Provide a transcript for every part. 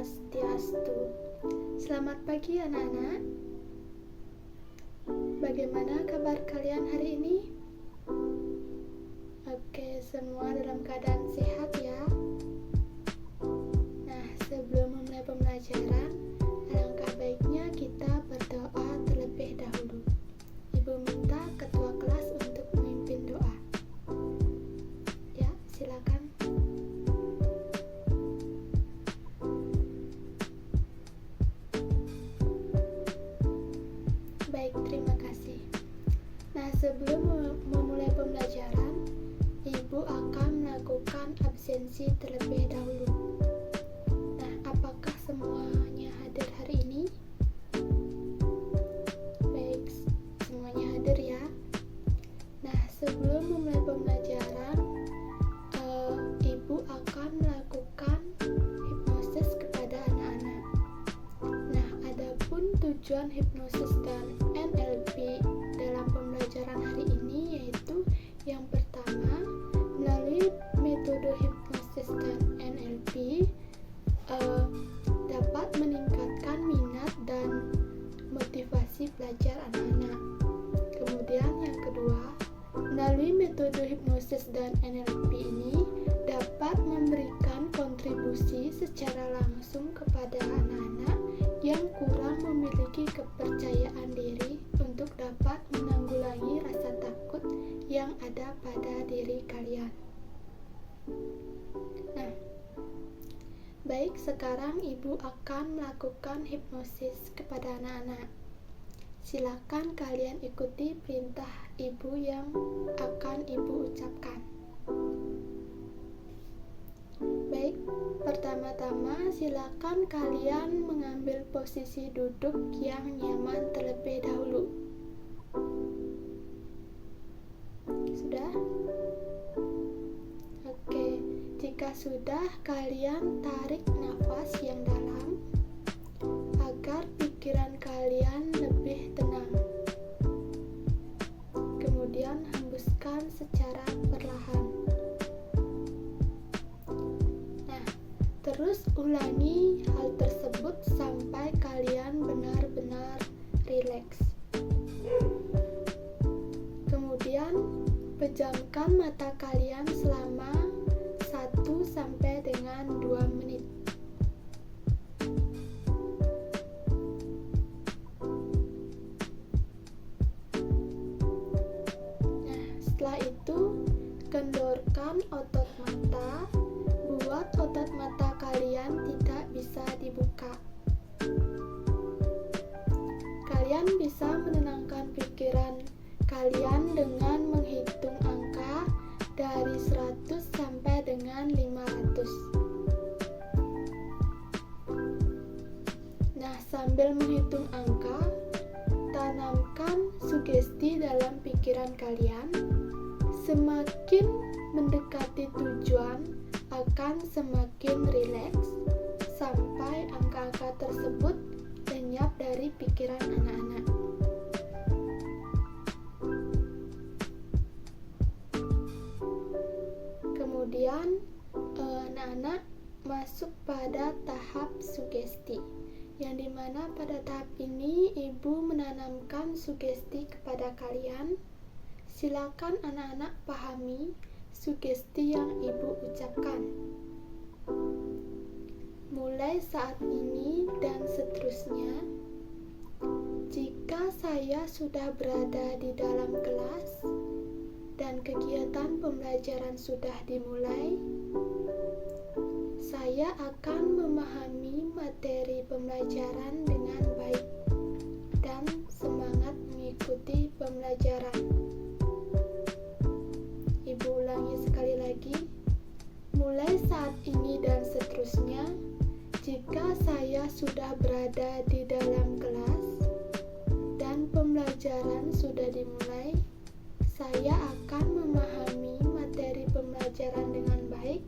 Swastiastu. Selamat pagi anak-anak. Bagaimana kabar kalian hari ini? Oke, semua dalam keadaan sehat ya. Nah, sebelum memulai pembelajaran, alangkah baiknya kita berdoa terlebih dahulu. Ibu minta ketua kelas untuk memimpin doa. Ya, silakan. Baik, terima kasih. Nah, sebelum memulai pembelajaran, Ibu akan melakukan absensi terlebih dahulu. Nah, apakah semuanya hadir hari ini? Baik, semuanya hadir ya. Nah, sebelum memulai pembelajaran, Ibu akan melakukan hipnosis kepada anak-anak. Nah, adapun tujuan hipnosis dan NLP dalam pembelajaran hari ini yaitu yang pertama, melalui metode hipnosis dan NLP dapat meningkatkan minat dan motivasi belajar anak-anak. Kemudian yang kedua, melalui metode hipnosis dan NLP ini dapat memberikan kontribusi secara langsung kepada anak-anak yang kurang memiliki kepercayaan diri untuk dapat menanggulangi rasa takut yang ada pada diri kalian. Nah, baik, sekarang Ibu akan melakukan hipnosis kepada anak-anak. Silakan kalian ikuti perintah Ibu yang akan Ibu ucapkan. Baik, pertama-tama silakan kalian mengambil posisi duduk yang nyaman terlebih dahulu. Sudah? Oke, jika sudah, kalian tarik nafas yang dalam agar pikiran kalian lebih tenang. Kemudian hembuskan secara perlahan. Nah, terus ulangi hal tersebut sampai kalian benar-benar rileks. Kemudian pejamkan mata kalian selama 1 sampai dengan 2 menit. Nah, setelah itu kendorkan otot mata, buat otot mata kalian tidak bisa dibuka. Kalian bisa menenangkan pikiran kalian dengan menghitung angka dari 100 sampai dengan 500. Nah, sambil menghitung angka, tanamkan sugesti dalam pikiran kalian. Semakin mendekati tujuan akan semakin rileks sampai angka-angka tersebut lenyap dari pikiran anak-anak. Kemudian anak-anak masuk pada tahap sugesti, yang dimana pada tahap ini Ibu menanamkan sugesti kepada kalian. Silakan anak-anak pahami sugesti yang Ibu ucapkan. Mulai saat ini dan seterusnya, jika saya sudah berada di dalam kelas dan kegiatan pembelajaran sudah dimulai, saya akan memahami materi pembelajaran dengan baik dan semangat mengikuti pembelajaran. Ibu ulangi sekali lagi. Mulai saat ini dan seterusnya, jika saya sudah berada di dalam kelas dan pembelajaran sudah dimulai, saya akan memahami materi pembelajaran dengan baik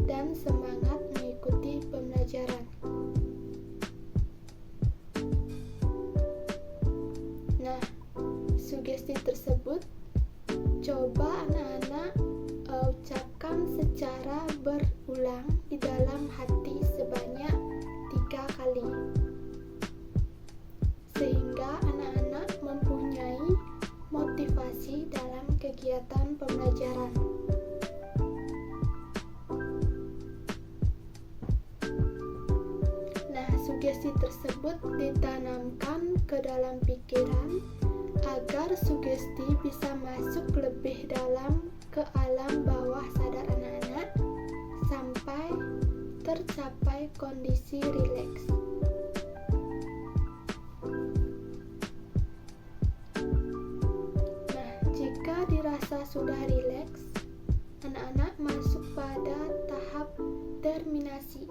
dan semangat mengikuti pembelajaran. Nah, sugesti tersebut coba anak-anak ucapkan secara berulang di dalam hati pembelajaran. Nah, sugesti tersebut ditanamkan ke dalam pikiran agar sugesti bisa masuk lebih dalam ke alam bawah sadar anak-anak sampai tercapai kondisi rileks. Nah, jika dirasa sudah rileks, anak-anak masuk pada tahap terminasi.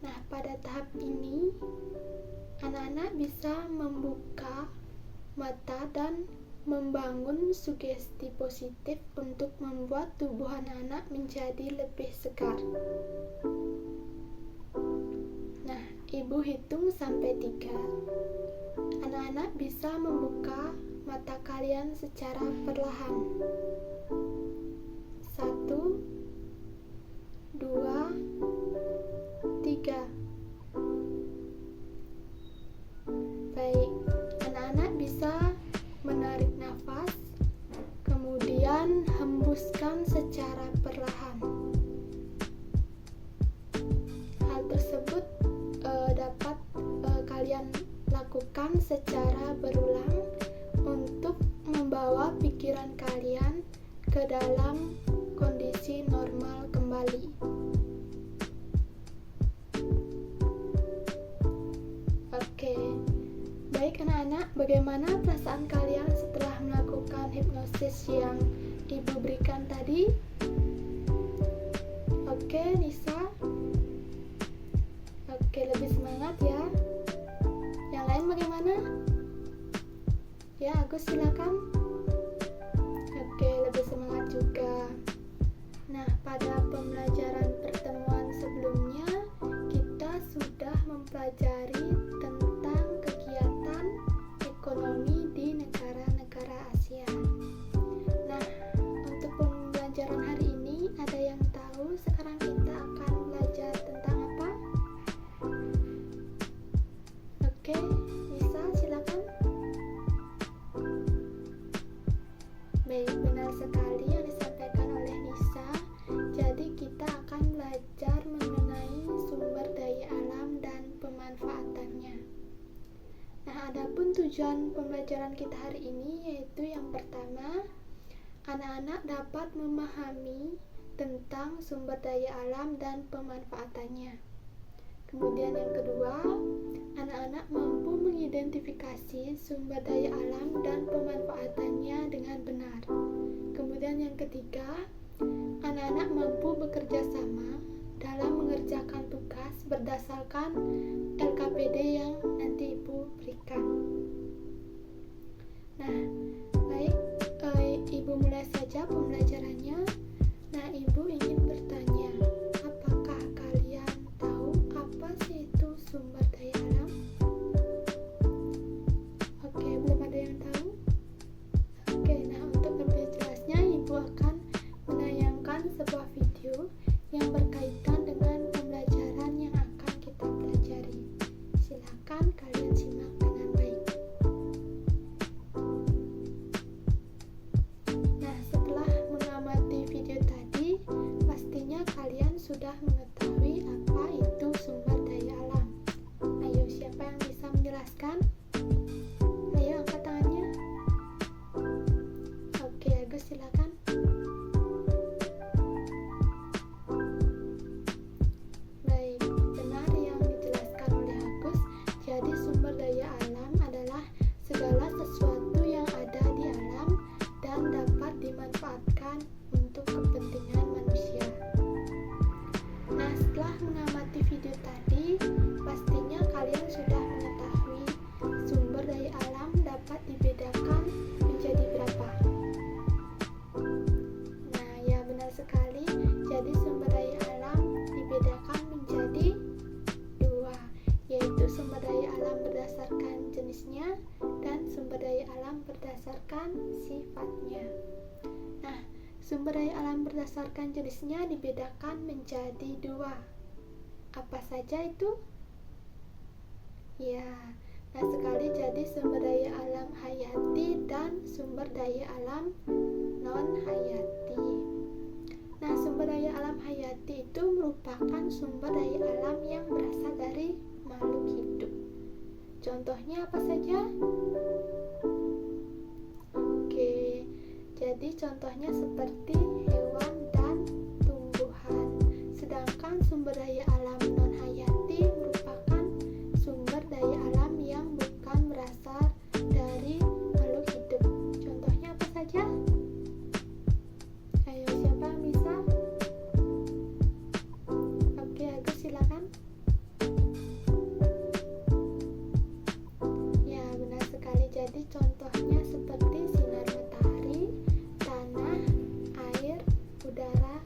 Nah, pada tahap ini anak-anak bisa membuka mata dan membangun sugesti positif untuk membuat tubuh anak-anak menjadi lebih segar. Nah, ibu hitung sampai 3. Anak-anak bisa membuka mata kalian secara perlahan. 1, 2, 3. Baik, anak-anak bisa menarik nafas, kemudian hembuskan secara perlahan. Hal tersebut dapat kalian lakukan secara berulang untuk membawa pikiran kalian ke dalam kondisi normal kembali. Oke. Baik anak-anak, bagaimana perasaan kalian setelah melakukan hipnosis yang ibu berikan tadi? Oke, Nisa. Oke, lebih semangat ya. Yang lain bagaimana? Ya, Agus silakan. Oke, lebih semangat juga. Nah, pada pembelajaran pertemuan sebelumnya, kita sudah mempelajari tentang kegiatan ekonomi di negara-negara Asia. Nah, untuk pembelajaran hari ini, ada yang tahu sekarang kita akan belajar tentang apa? Oke, Nisa silakan. Baik, benar sekali yang disampaikan oleh Nisa. Jadi kita akan belajar mengenai sumber daya alam dan pemanfaatannya. Nah, adapun tujuan pembelajaran kita hari ini yaitu yang pertama, anak-anak dapat memahami tentang sumber daya alam dan pemanfaatannya. Kemudian yang kedua, anak-anak mampu mengidentifikasi sumber daya alam dan pemanfaatannya dengan benar. Kemudian yang ketiga, anak-anak mampu bekerja sama dalam mengerjakan tugas berdasarkan LKPD yang nanti Ibu berikan. Nah, baik, Ibu mulai saja pembelajarannya. Nah, Ibu ingin bertanya, apakah kalian tahu apa sih itu sumber daya alam? Oke, belum ada yang tahu? Oke, nah untuk lebih jelasnya Ibu akan menayangkan sebuah video yang berkaitan dengan pembelajaran yang akan kita pelajari. Silakan kalian simak dengan baik. Nah, setelah mengamati video tadi, pastinya kalian sudah mengetahui apa itu sumber daya alam. Ayo, siapa yang bisa menjelaskan? Ayo, angkat tangannya. Oke, Agus silakan. Baik, benar yang dijelaskan oleh Agus. Jadi sumber daya alam adalah segala sesuatu yang ada di alam dan dapat dimanfaatkan untuk kepentingan manusia. Nah, setelah mengamati video tadi, pastinya kalian sudah mengetahui sumber daya alam dapat dibedakan menjadi berapa. Nah, ya benar sekali. Jadi sumber daya alam dibedakan menjadi 2, yaitu sumber daya alam berdasarkan jenisnya dan sumber daya alam berdasarkan sifatnya. Nah, sumber daya alam berdasarkan jenisnya dibedakan menjadi 2. Apa saja itu? Ya, nah sekali, jadi sumber daya alam hayati dan sumber daya alam non-hayati. Nah, sumber daya alam hayati itu merupakan sumber daya alam yang berasal dari makhluk hidup. Contohnya apa saja? Oke, jadi contohnya seperti hewan dan tumbuhan. Sedangkan sumber daya alam non-hayati merupakan sumber daya alam yang bukan berasal dari makhluk hidup. Contohnya apa saja? Ayo, siapa yang bisa? Oke, Agus silakan. Ya, benar sekali. Jadi contohnya seperti sinar matahari, tanah, air, udara,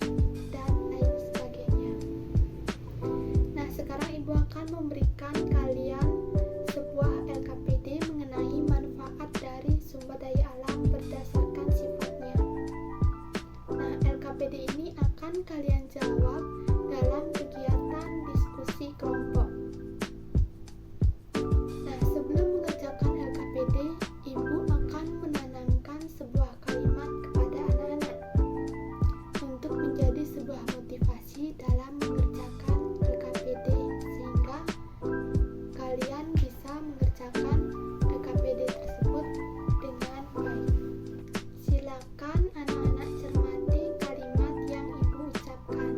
dan lain sebagainya. Nah, sekarang Ibu akan memberikan kalian sebuah LKPD mengenai manfaat dari sumber daya alam berdasarkan sifatnya. Nah, LKPD ini akan kalian jawab dalam kegiatan diskusi kelompok. Nah, sebelum mengerjakan LKPD, Ibu akan menanamkan sebuah kalimat kepada anak-anak untuk menjadi sebuah motivasi dalam mengerjakan LKPD, sehingga kalian bisa mengerjakan LKPD tersebut dengan baik. Silakan anak-anak cermati kalimat yang Ibu ucapkan.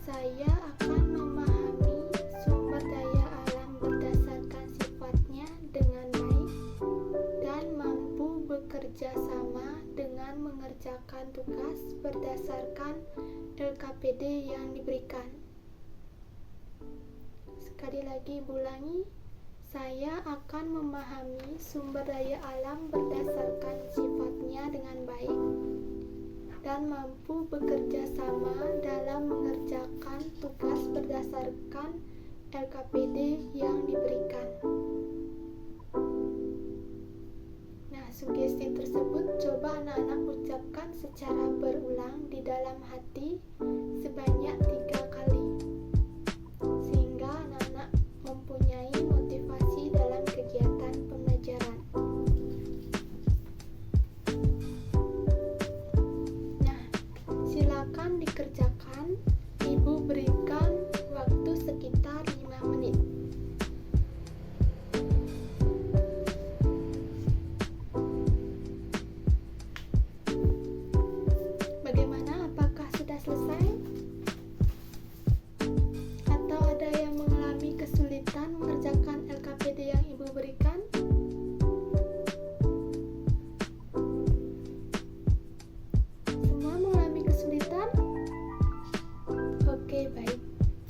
Saya akan memahami sumber daya alam berdasarkan sifatnya dengan baik dan mampu bekerja sama dengan mengerjakan tugas berdasarkan LKPD yang diberikan. Sekali lagi Ibu ulangi. Saya akan memahami sumber daya alam berdasarkan sifatnya dengan baik dan mampu bekerja sama dalam mengerjakan tugas berdasarkan LKPD yang diberikan. Nah, sugesti tersebut coba anak-anak ucapkan secara berulang di dalam hati sebanyak 3 kali, sehingga anak-anak mempunyai motivasi dalam kegiatan pembelajaran. Nah, silakan dikerjakan. Ibu berikan waktu sekitar 5 menit. Bagaimana? Apakah sudah selesai? Atau ada yang mengalami kesulitan mengerjakan LKPD yang Ibu berikan? Semua mengalami kesulitan? Oke, baik.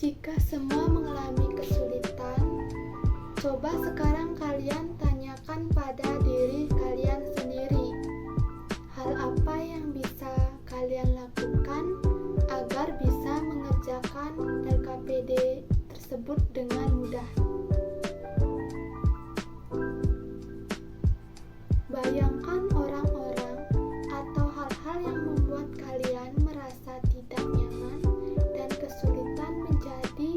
Jika semua mengalami kesulitan, coba sekarang kalian tanyakan pada diri kalian sendiri. Hal apa yang bisa kalian lakukan agar bisa mengerjakan LKPD tersebut dengan mudah? Bayangkan orang-orang atau hal-hal yang membuat kalian merasa tidak nyaman dan kesulitan menjadi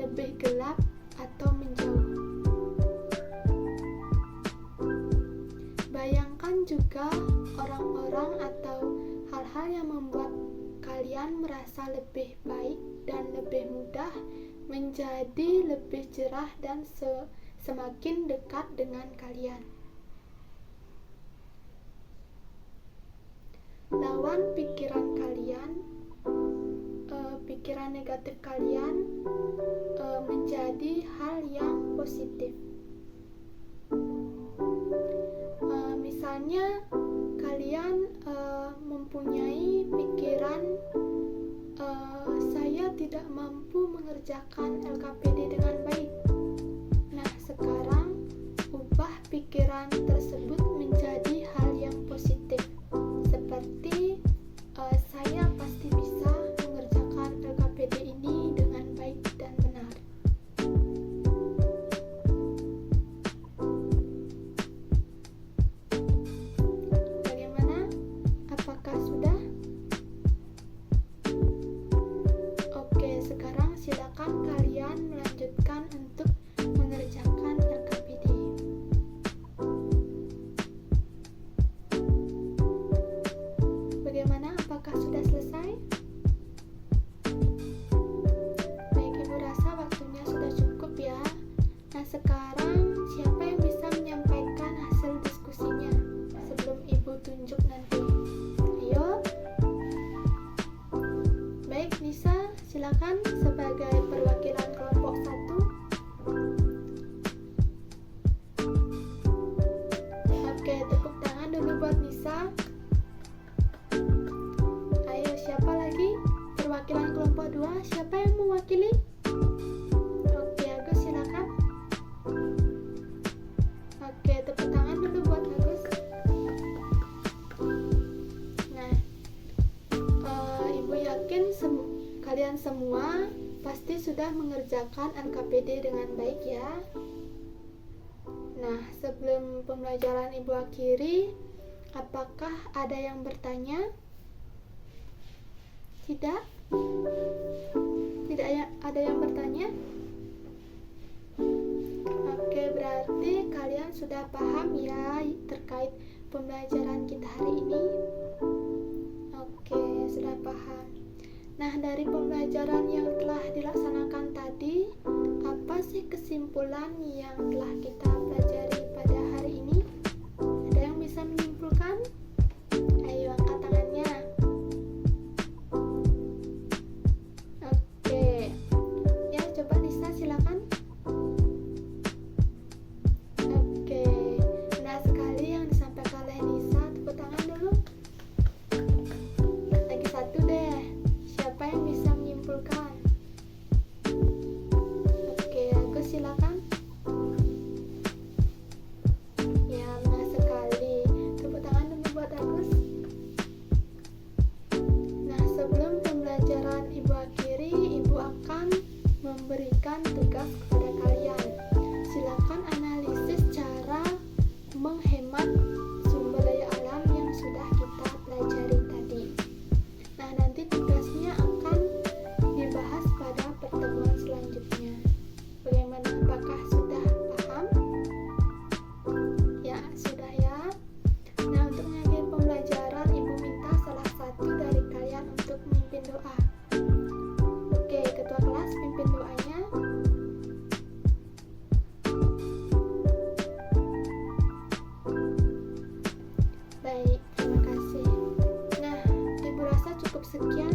lebih gelap atau menjauh. Bayangkan juga orang-orang atau hal-hal yang membuat kalian merasa lebih baik dan lebih mudah menjadi lebih cerah dan semakin dekat dengan kalian. Lawan pikiran kalian, pikiran negatif kalian menjadi hal yang positif. Misalnya kalian mempunyai pikiran saya tidak mampu mengerjakan LKPD dengan baik. Nah, sekarang ubah pikiran tersebut menjadi hal yang positif, seperti saya pasti bisa mengerjakan LKPD ini dengan baik dan benar. Bagaimana? Apakah sudah? Oke, sekarang silakan kalian melanjutkan untuk mengerjakan LKPD. sudah mengerjakan LKPD dengan baik ya. Nah, sebelum pembelajaran Ibu akhiri, apakah ada yang bertanya? Tidak? Tidak ada yang bertanya? Oke, berarti kalian sudah paham ya terkait pembelajaran kita hari ini? Oke, sudah paham. Nah, dari pembelajaran yang telah dilaksanakan tadi, apa sih kesimpulan yang telah kita pelajari pada hari ini? Ada yang bisa menyimpulkan? Ayo angkat tangannya. Oke. Ya, coba Lisa silakan. Oke. Benar sekali yang disampaikan oleh Lisa. Tepuk tangan dulu. Lagi satu deh. Siapa yang bisa menyimpulkan? Oke, Agus silakan. Ya, benar sekali. Tepuk tangan dulu buat Agus. Nah, sebelum pembelajaran Ibu akhiri, Ibu akan memberikan tugas kepada kalian. Silakan analisis cara menghemat sumber daya alam yang sudah kita pelajari tadi. Nah, nanti tugasnya akan dibahas pada pertemuan selanjutnya. Bagaimana? Apakah sudah paham? Ya, sudah ya. Nah, untuk mengakhiri pembelajaran, Ibu minta salah satu dari kalian untuk memimpin doa. Oke, ketua kelas pimpin doanya. Baik, terima kasih. Nah, Ibu rasa cukup sekian